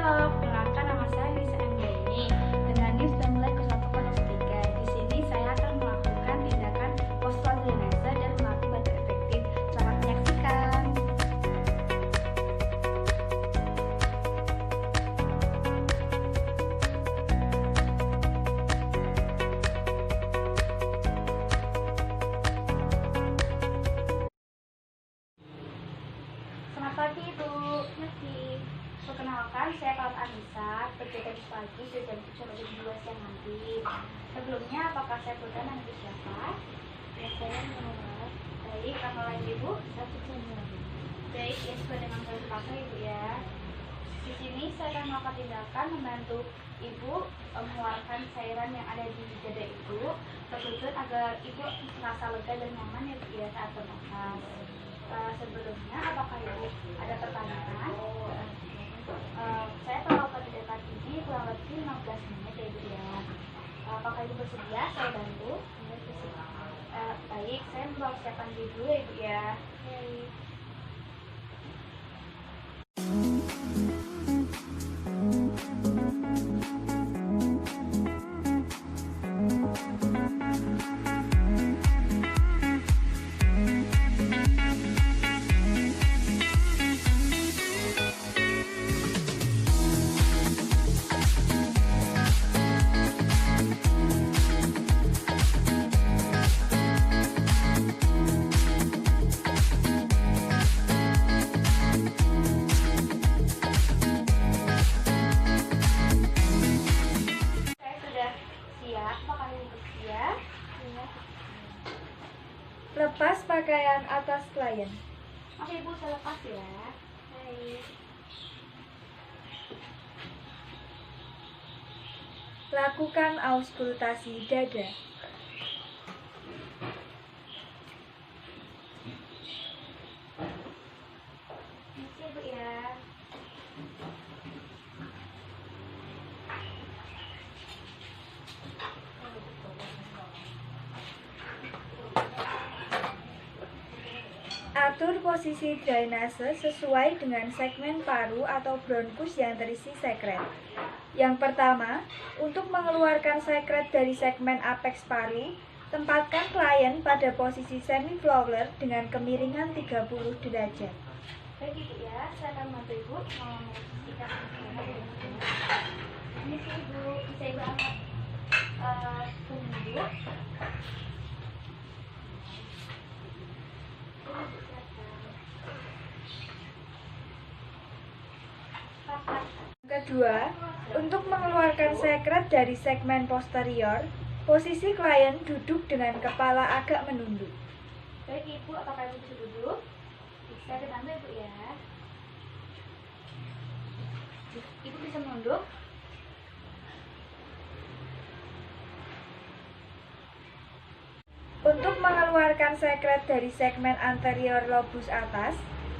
Halo, perkenalkan nama saya Nisa Anggraini. Dan ini sudah mulai kelas 1 kelas 3. Di sini saya akan melakukan tindakan postural drainase dan melatih badan efektif. Selamat menyaksikan. Selamat pagi Ibu. Perkenalkan, saya Kak Anissa, berkegiatan pagi dari jam 7 sampai jam 2 siang nanti. Sebelumnya, apakah saya berkenan nanti siapa? Ya, saya Muhammad. Baik, nama lain Ibu? Saya Susanna. Baik, ya sudah dengan saya Ibu ya. Di sini saya akan melakukan tindakan membantu Ibu mengeluarkan cairan yang ada di dada Ibu, tertujuan agar Ibu merasa lega dan nyaman ya Bu ya saat bernafas. Sebelumnya, apakah Ibu ada pertanyaan? Saya telah melakukan tindakan ini kurang lebih 15 menit ya Ibu ya. Apakah Ibu bersedia saya bantu? Baik, saya mempersiapkan diri dulu ya Ibu ya. Baik. Lepas pakaian atas klien. Oke Ibu, saya lepas ya. Baik. Lakukan auskultasi dada. Ini Ibu ya. Atur posisi drainase sesuai dengan segmen paru atau bronkus yang terisi sekret. Yang pertama, untuk mengeluarkan sekret dari segmen apeks paru, tempatkan klien pada posisi semi-flower dengan kemiringan 30 derajat. Baik Ibu ya, saya akan bantu Ibu memposisikan ini sih Ibu, bisa Ibu angkat dulu. Kedua, untuk mengeluarkan sekret dari segmen posterior, posisi klien duduk dengan kepala agak menunduk. Baik Ibu, apakah Ibu bisa duduk? Bisa dibantu Ibu ya. Ibu bisa menunduk. Untuk mengeluarkan sekret dari segmen anterior lobus atas,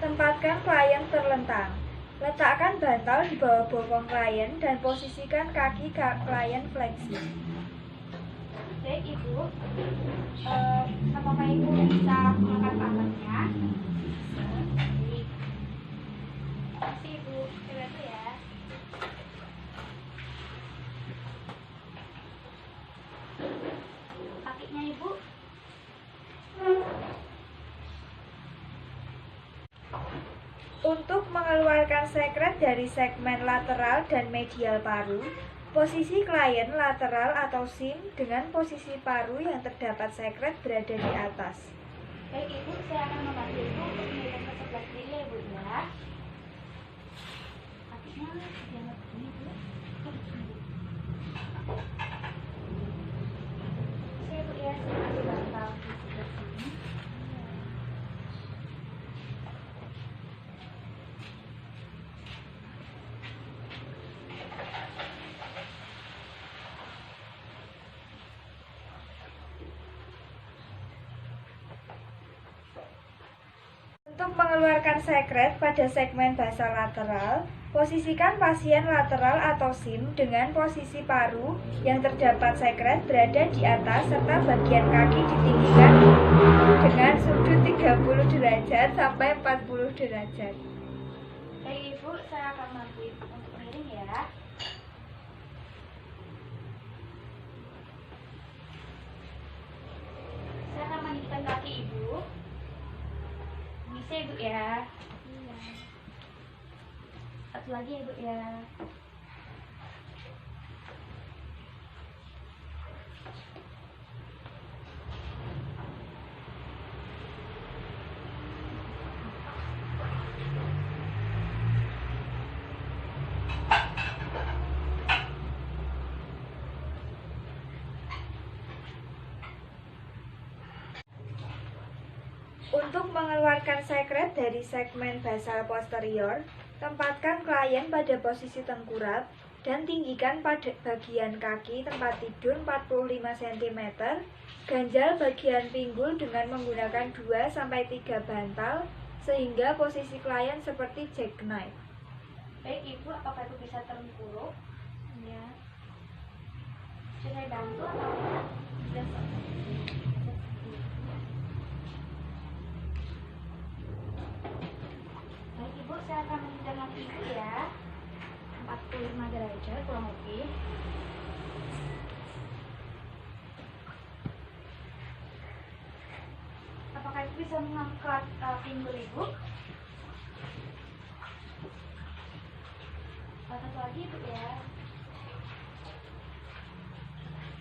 tempatkan klien terlentang. Letakkan bantal di bawah bokong klien dan posisikan kaki klien fleksi. Baik Ibu, apakah Ibu bisa mengangkat pantatnya? Baik. Kasih Ibu, saya bantu ya. Kakinya Ibu. Untuk mengeluarkan sekret dari segmen lateral dan medial paru, posisi klien lateral atau SIM dengan posisi paru yang terdapat sekret berada di atas. Baik Ibu, saya akan membantu Ibu untuk memilihkan ke sebelah kiri ya Ibu ya. Kakinya diangkat begini Bu. Saya Ibu ya, saya kasih bantal di sebelah sini. Untuk mengeluarkan sekret pada segmen basal lateral, posisikan pasien lateral atau SIM dengan posisi paru yang terdapat sekret berada di atas serta bagian kaki ditinggikan dengan sudut 30 derajat sampai 40 derajat. Baik Ibu, saya akan bantu Ibu untuk miring ya. Saya akan meninggikan kaki ibu. Bisa ibu ya. Iya. Satu lagi ibu ya. Untuk mengeluarkan sekret dari segmen basal posterior, tempatkan klien pada posisi tengkurap dan tinggikan pada bagian kaki tempat tidur 45 cm, ganjal bagian pinggul dengan menggunakan 2-3 bantal sehingga posisi klien seperti jackknife. Baik ibu, apakah ibu bisa terengkuruk? Ya. Bisa saya bantu atau bisa? Baik ibu, saya akan menginjak ibu ya. 45 derajat kurang lebih. Apakah ibu bisa mengangkat pinggul ibu? Satu lagi ibu ya.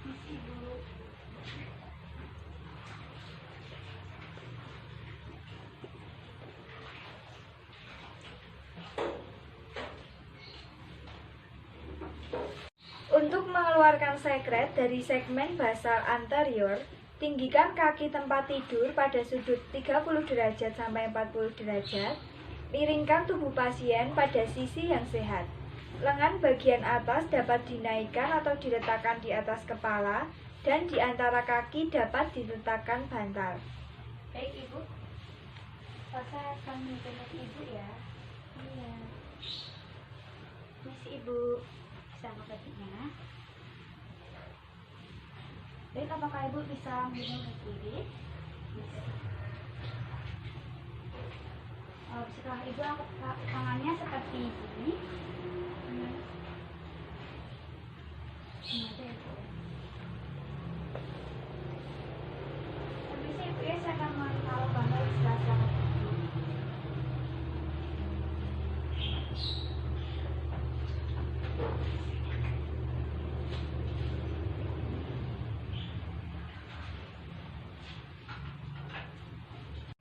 Misi ibu. Untuk mengeluarkan sekret dari segmen basal anterior, tinggikan kaki tempat tidur pada sudut 30 derajat sampai 40 derajat. Miringkan tubuh pasien pada sisi yang sehat. Lengan bagian atas dapat dinaikkan atau diletakkan di atas kepala dan di antara kaki dapat diletakkan bantal. Baik ibu, saya akan menjemput ibu ya. Iya. Misi ibu, bisa angkat kakinya. Baik, apakah ibu bisa minum ke kiri? Bisa. Setelah ibu angkat tangannya seperti ini. Ini aja ibu. Permisi ibu ya, saya akan menaruh bantal di sebelah belakang ibu.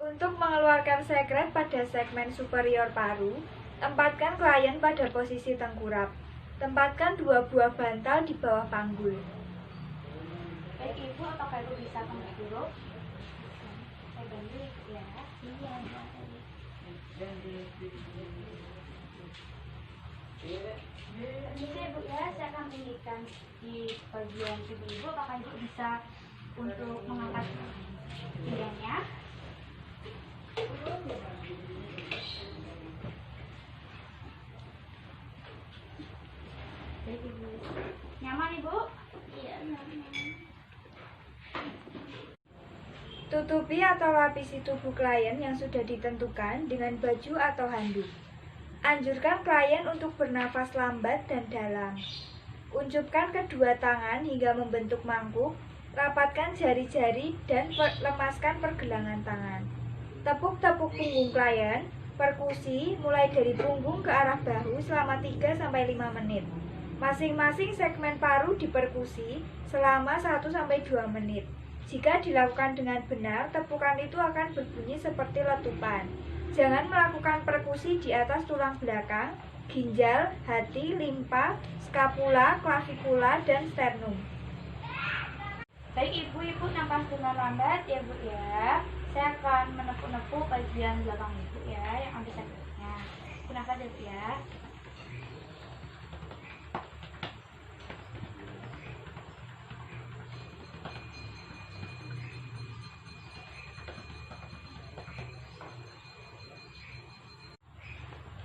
Untuk mengeluarkan sekret pada segmen superior paru, tempatkan klien pada posisi tengkurap. Tempatkan 2 buah bantal di bawah panggul. Baik ibu, apakah ibu bisa tengkurap? Saya bantu ibu ya. Iya, Permisi ibu ya, saya akan tinggikan di bagian tubuh ibu. Apakah ibu bisa untuk mengangkat pinggangnya? Baik ibu. Nyaman ibu? Iya, nyaman. Tutupi atau lapisi tubuh klien yang sudah ditentukan dengan baju atau handuk. Anjurkan klien untuk bernafas lambat dan dalam. Uncupkan kedua tangan hingga membentuk mangkuk, rapatkan jari-jari dan lemaskan pergelangan tangan. Tepuk-tepuk punggung klien, perkusi mulai dari punggung ke arah bahu selama 3-5 menit. Masing-masing segmen paru diperkusi selama 1-2 menit. Jika dilakukan dengan benar, tepukan itu akan berbunyi seperti letupan. Jangan melakukan perkusi di atas tulang belakang, ginjal, hati, limpa, skapula, klavikula, dan sternum. Baik ibu nafas dengan lambat ya bu ya. Saya akan menepuk-nepuk bagian belakang ibu ya, yang habis sakitnya. Ibu nafas ya bu ya.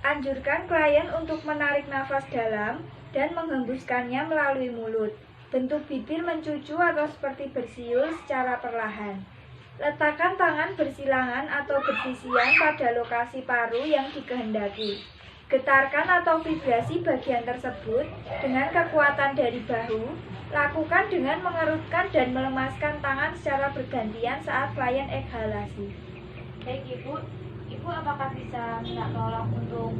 Anjurkan klien untuk menarik nafas dalam dan menghembuskannya melalui mulut. Bentuk bibir mencucu atau seperti bersiul secara perlahan. Letakkan tangan bersilangan atau bersisian pada lokasi paru yang dikehendaki. Getarkan atau vibrasi bagian tersebut dengan kekuatan dari bahu. Lakukan dengan mengerutkan dan melemaskan tangan secara bergantian saat klien ekshalasi. Baik Ibu, Ibu apakah bisa minta tolong untuk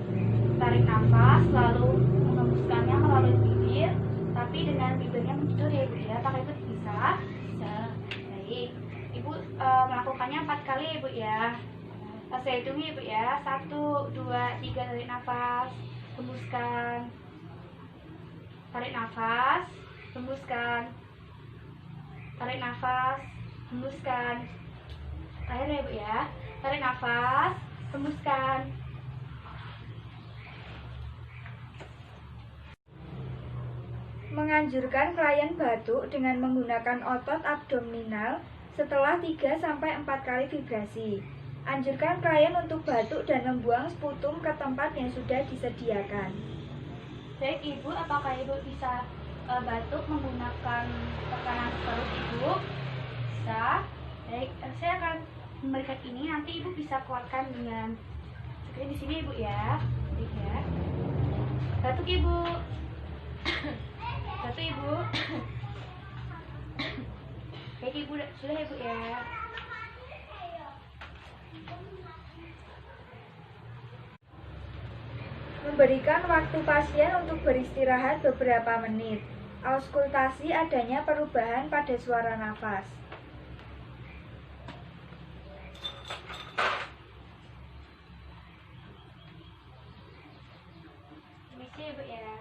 tarik nafas lalu mengembuskannya melalui bibir, tapi dengan bibirnya menjujur ya Ibu ya? Apakah itu bisa? Bisa. Baik, Ibu melakukannya 4 kali ya Ibu ya. Saya hitung ya Ibu ya. 1, 2, 3 tarik nafas, hembuskan. Tarik nafas, hembuskan. Tarik nafas, hembuskan. Terakhir ya Ibu ya. Tarik nafas, hembuskan. Menganjurkan klien batuk dengan menggunakan otot abdominal setelah 3-4 kali vibrasi. Anjurkan klien untuk batuk dan membuang sputum ke tempat yang sudah disediakan. Baik Ibu, apakah Ibu bisa batuk menggunakan tekanan perut Ibu? Bisa. Baik, saya akan memberikan ini, nanti Ibu bisa kuatkan dengan seperti di sini Ibu ya. Baik ya. Batuk Ibu. Batuk Ibu. Baik Ibu, sudah Ibu ya. Memberikan waktu pasien untuk beristirahat beberapa menit. Auskultasi adanya perubahan pada suara nafas. Permisi Ibu ya.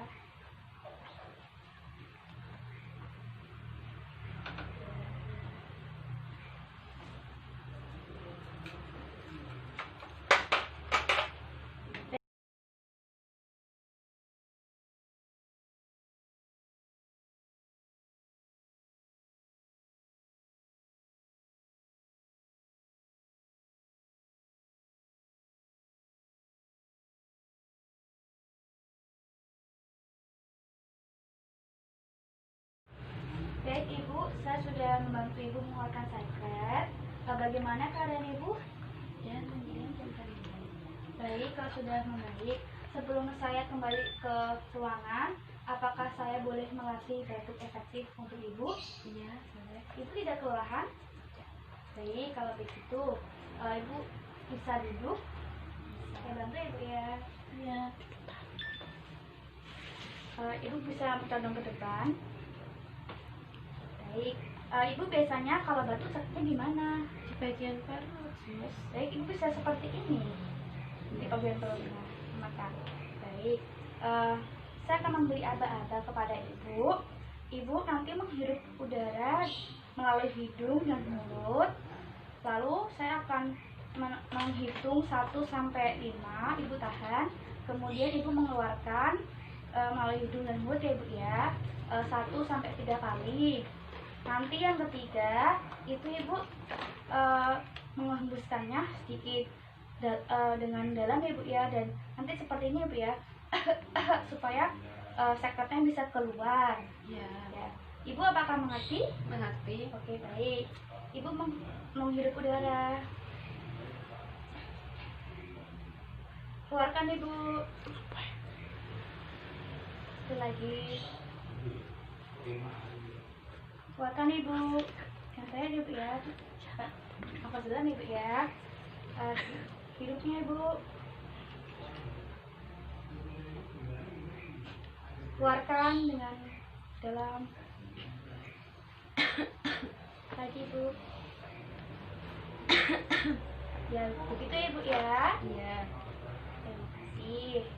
Baik Ibu, saya sudah membantu Ibu mengeluarkan sekret. Bagaimana keadaan Ibu? Ya, baik, kalau sudah membaik, sebelum saya kembali ke ruangan, apakah saya boleh melatih batuk efektif untuk Ibu? Iya, boleh. Ibu tidak kelelahan? Baik, kalau begitu, Ibu bisa duduk. Saya bantu Ibu ya. Iya. Ibu bisa mencondong ke depan. Baik, Ibu biasanya kalau batuk sakitnya di mana? Di bagian perut, Sus. Baik, Ibu bisa seperti ini. Di bagian perutnya, mata. Baik, saya akan memberi aba-aba kepada Ibu. Ibu nanti menghirup udara melalui hidung dan mulut. Lalu saya akan menghitung 1 sampai 5. Ibu tahan. Kemudian Ibu mengeluarkan melalui hidung dan mulut ya Ibu ya. 1 sampai 3 kali. Nanti yang ketiga itu Ibu menghembuskannya sedikit dengan dalam ya Ibu ya, dan nanti seperti ini Ibu ya. Supaya sekretnya bisa keluar ya. Ibu apakah mengerti? Mengerti. Oke, baik. Ibu menghirup udara, keluarkan Ibu. Itu lagi, keluarkan Ibu. Yang saya Ibu ya. Apa dalam Ibu ya. Hidupnya Ibu. Keluarkan dengan dalam. Lagi Ibu. Ya, begitu Ibu ya. Iya. Terima kasih.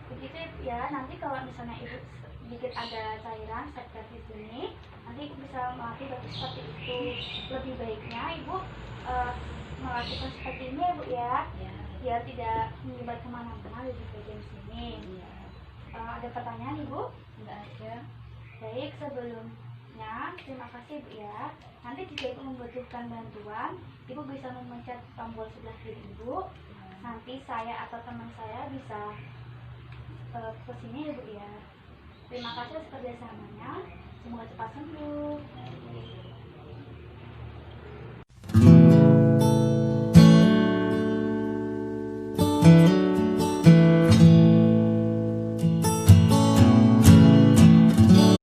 Begitu Ibu ya. Nanti kalau misalnya Ibu sedikit ada cairan sekret di sini, nanti Ibu bisa melatih batuk seperti itu. Lebih baiknya Ibu melakukan seperti ini Ibu ya. Biar tidak menyebar kemana-mana di bagian sini. Ada pertanyaan Ibu? Enggak ada. Baik, sebelumnya terima kasih Ibu ya. Nanti jika Ibu membutuhkan bantuan, Ibu bisa memencet tombol sebelah kiri Ibu. Nanti saya atau teman saya bisa ke sini Ibu ya. Terima kasih atas kerjasamanya. Semoga cepat sembuh.